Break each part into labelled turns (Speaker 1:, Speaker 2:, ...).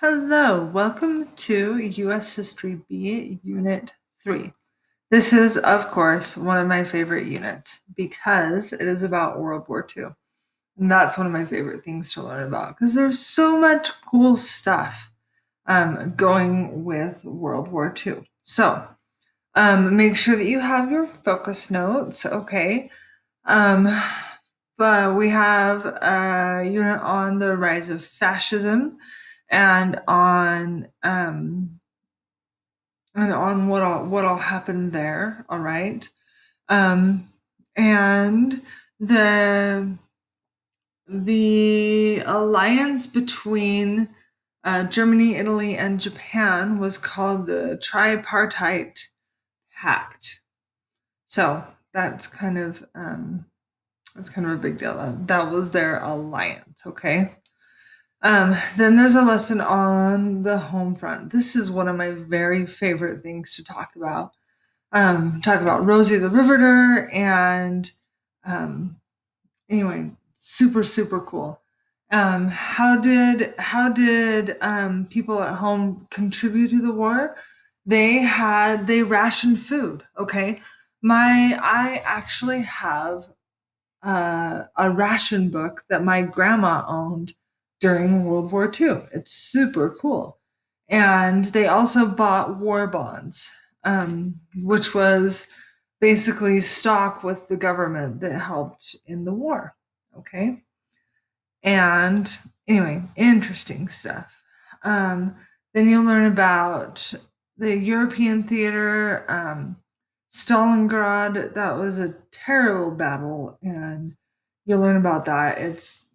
Speaker 1: Hello, welcome to U.S. History B, Unit 3. This is, of course, one of my favorite units because it is about World War II. And that's one of my favorite things to learn about because there's so much cool stuff going with World War II. So make sure that you have your focus notes, okay? Um, but we have a unit on the rise of fascism and on what all happened there. All right, and the the alliance between Germany, Italy, and Japan was called the Tripartite Pact. So that's kind of a big deal. That was their alliance. Okay. Then there's a lesson on the home front. This is one of my very favorite things to talk about. Talk about Rosie the Riveter, and um, anyway, super cool. How did people at home contribute to the war? They rationed food. Okay, I actually have a ration book that my grandma owned during World War II. It's super cool. And they also bought war bonds, which was basically stock with the government that helped in the war. Okay. And anyway, interesting stuff. Then you'll learn about the European theater, Stalingrad. That was a terrible battle, and you'll learn about that. It's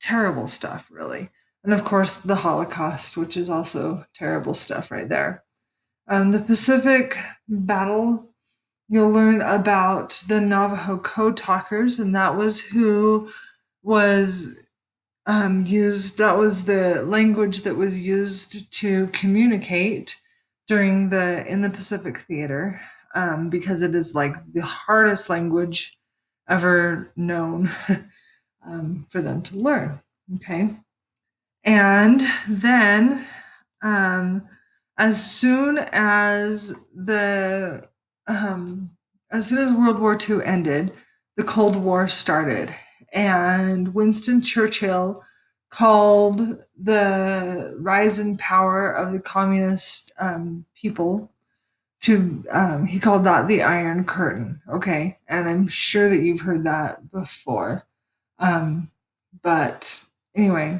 Speaker 1: terrible stuff, really. And of course, the Holocaust, which is also terrible stuff right there. The Pacific Battle, you'll learn about the Navajo Code Talkers, and that was who was used. That was the language that was used to communicate in the Pacific Theater, because it is like the hardest language ever known for them to learn. Okay, and then um, as soon as the as soon as World War II ended, the Cold War started, and Winston Churchill called the rise in power of the communist people he called that the Iron Curtain. Okay, and I'm sure that you've heard that before. Um, but anyway,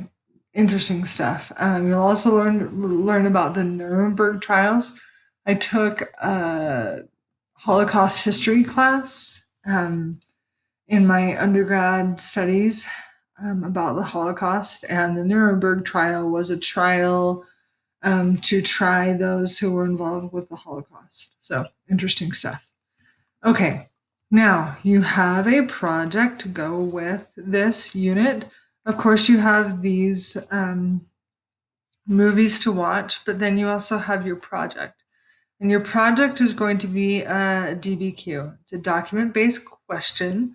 Speaker 1: interesting stuff. You'll also learn about the Nuremberg trials. I took a Holocaust history class in my undergrad studies about the Holocaust, and the Nuremberg trial was a trial to try those who were involved with the Holocaust. So interesting stuff. Okay, now you have a project to go with this unit. Of course, you have these movies to watch, but then you also have your project. And your project is going to be a DBQ. It's a document-based question.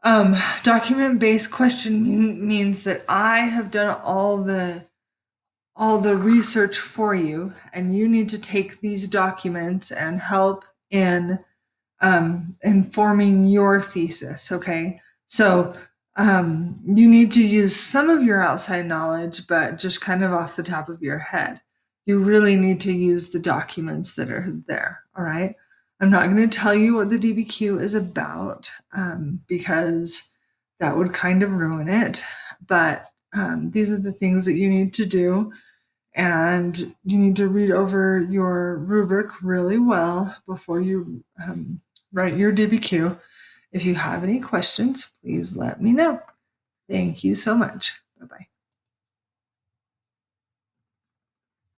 Speaker 1: Document-based question means that I have done all the research for you, and you need to take these documents and help in informing your thesis. Okay, so you need to use some of your outside knowledge, but just kind of off the top of your head. You really need to use the documents that are there. All right. I'm not going to tell you what the DBQ is about because that would kind of ruin it. But these are the things that you need to do. And you need to read over your rubric really well before you write your DBQ. If you have any questions, please let me know. Thank you so much. Bye bye.